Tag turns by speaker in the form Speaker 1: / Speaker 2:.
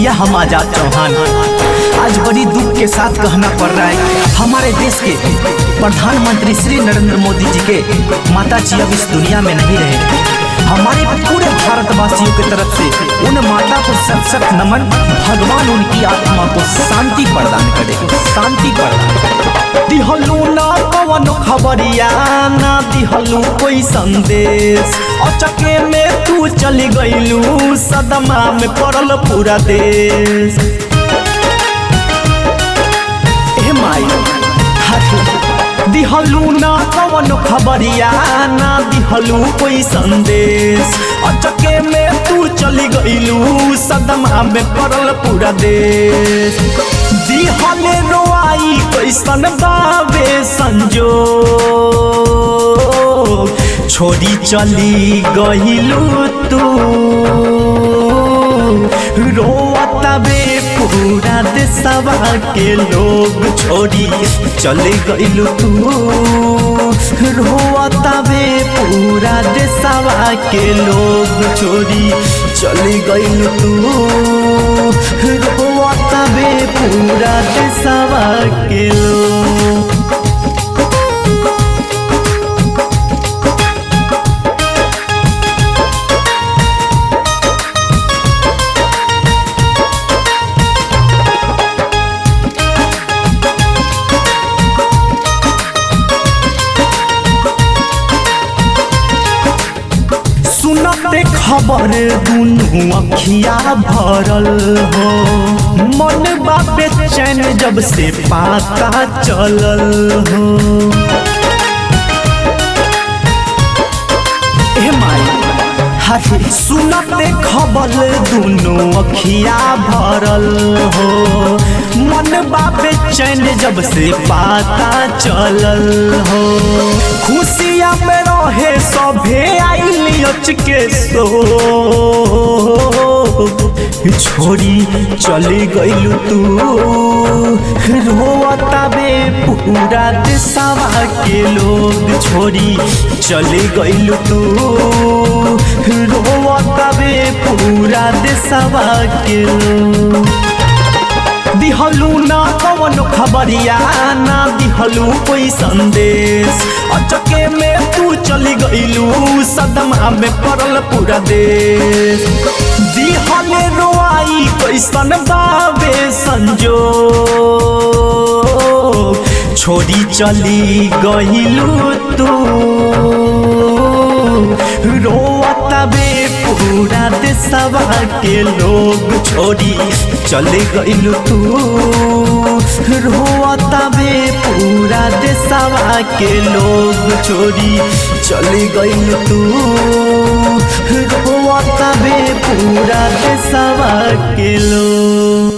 Speaker 1: भैया हम आजाद चौहान आज बड़ी दुख के साथ कहना पड़ रहा है, हमारे देश के प्रधानमंत्री श्री नरेंद्र मोदी जी के माता जी अब इस दुनिया में नहीं रहे। हमारे पूरे भारतवासियों की तरफ से उन माता को सत नमन। भगवान उनकी आत्मा को शांति प्रदान करे, शांति प्रदान। दिहलू ना कवन खबरिया, ना दिहलू कोई संदेश, अचके में तू चली गईलू, सदमा में पड़ल पूरा देश। ए माई दिहलू ना कवन खबरिया, ना दिहलू कोई संदेश, अचके में तू चली गईलू, सदमा में पड़ल पूरा देश। दिहले रोआई कैसन बाबे संजोग, छोड़ी चली गईलू तू, रोता बे पूरा देशवा के लोग, छोड़ी चले गईलू तू, रोता बे पूरा देशवा के लोग, छोड़ी चले गईलू तू, रोता बे पूरा देशवा के लोग। सुनते खबर दुनू अखिया भरल हो, मन बापे चैन जब से पाता चलल हो। ए माई सुनते खबर दुनू अखिया भरल हो, मन बापे चैन जब से पाता चलल हो। खुशिया में रहे सभे आइल के सो, छोड़ी चली गईलू तू, रोता बे पूरा देशवा के लोग, छोड़ी चली गईलू तू, रोता बे पूरा देशवा के लोग। दिहलू ना कवन खबरिया, ना दिहलू कोई संदेश, अचके में तू चली गईलू, सदमा में पड़ल पूरा देश। दिहले रोआई कैसन बाबे संजोग, छोड़ी चली गईलू तू, रोता बे पूरा देशवा के लोग, छोड़ी चले गईलू तू, रोता बे पूरा देशवा के लोग, छोड़ी चले गईलू तू, रोता बे पूरा देशवा के लोग।